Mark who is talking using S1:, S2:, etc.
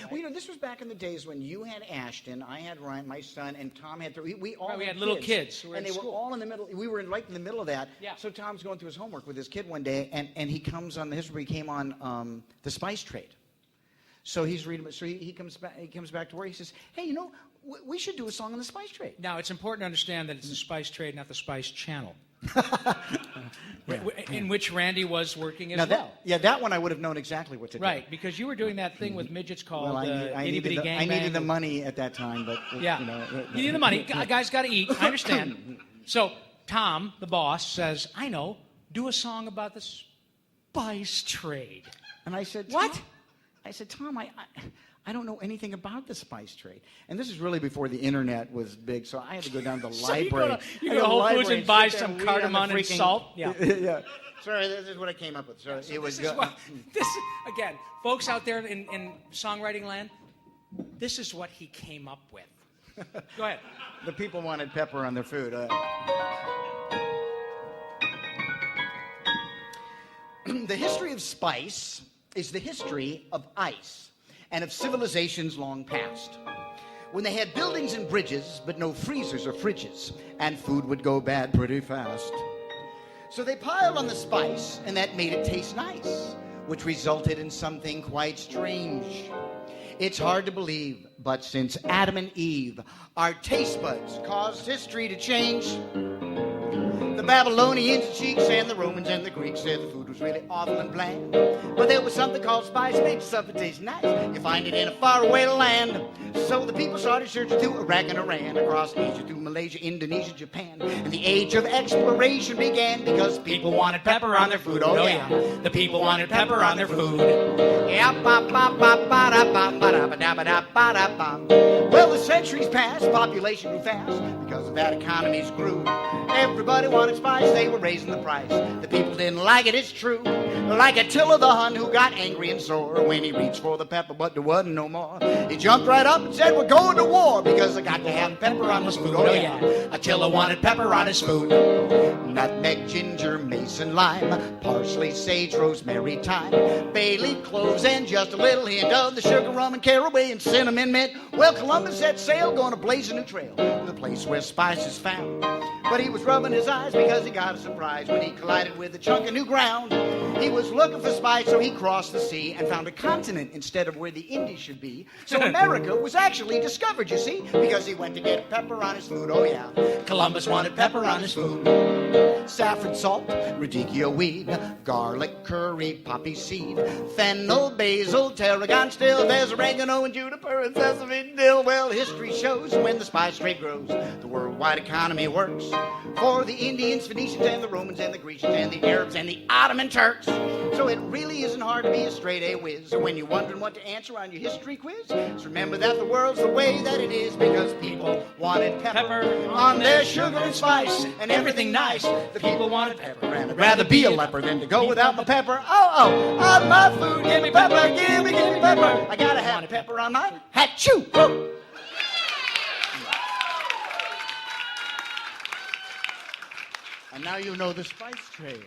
S1: Well, this was back in the days when you had Ashton, I had Ryan, my son, and Tom had three. We all
S2: had little kids.
S1: And they were all in the middle. We were right in the middle of that.
S2: Yeah.
S1: So Tom's going through his homework with his kid one day, and he comes on the history. He came on the spice trade. So he's reading. So he comes back. He comes back to work. He says, "Hey, we should do a song on the spice trade."
S2: Now it's important to understand that it's the Spice Trade, not the Spice Channel. In which Randy was working as well.
S1: That one I would have known exactly what to do.
S2: Right, because you were doing that thing with midgets called
S1: I needed the money at that time, but
S2: you need the money. Guys got to eat. I understand. So Tom, the boss, says, "I know. Do a song about the spice trade."
S1: And I said,
S2: "What?"
S1: I said, "Tom, I don't know anything about the spice trade." And this is really before the internet was big, so I had to go down to the library.
S2: You go to Whole Foods and buy some cardamom and salt. Yeah.
S1: Yeah. Sorry, this is what I came up with. So it was
S2: again, folks out there in songwriting land, this is what he came up with. Go ahead.
S1: The people wanted pepper on their food. The history of spice is the history of ice and of civilizations long past, when they had buildings and bridges, but no freezers or fridges, and food would go bad pretty fast. So they piled on the spice, and that made it taste nice, which resulted in something quite strange. It's hard to believe, but since Adam and Eve, our taste buds caused history to change. The Babylonians and Greeks and the Romans and the Greeks said the food was really awful and bland. But there was something called spice, makes something taste nice. You find it in a faraway land. So the people started searching through Iraq and Iran, across Asia, through Malaysia, Indonesia, Japan. And the age of exploration began because people wanted pepper on their food. Oh yeah,
S2: the people wanted pepper on their food.
S1: Well, the centuries passed, population grew fast, because of that economies grew. Everybody wanted spice, they were raising the price. The people didn't like it, it's true. Like Attila the Hun, who got angry and sore when he reached for the pepper, but there wasn't no more. He jumped right up and said, "We're going to war, because I got to have pepper on this food." Oh yeah,
S2: Attila wanted pepper on his food.
S1: Nutmeg, ginger, mace, and lime, parsley, sage, rosemary, thyme, bay leaf, cloves, and just a little hint of the sugar, rum, and caraway, and cinnamon mint. Well, Columbus set sail, going to blaze a new trail to the place where spice is found. But he was rubbing his eyes because he got a surprise when he collided with a chunk of new ground. He was looking for spice, so he crossed the sea and found a continent instead of where the Indies should be. So America was actually discovered, you see, because he went to get pepper on his food. Oh yeah,
S2: Columbus wanted pepper on his food.
S1: Saffron, salt, radicchio weed, garlic, curry, poppy seed, fennel, basil, tarragon, still there's oregano and juniper and sesame dill. Well, history shows when the spice trade grows, the worldwide economy works. For the Indians, Phoenicians, and the Romans, and the Grecians, and the Arabs, and the Ottoman Turks. So it really isn't hard to be a straight A whiz. So when you're wondering what to answer on your history quiz, just remember that the world's the way that it is because people wanted pepper on their sugar and spice and everything nice. The people wanted pepper, and I'd rather be a leper than to go without my pepper. On my food, give me pepper, give me pepper. I gotta have pepper on my hat-choo. And now you know the spice trade.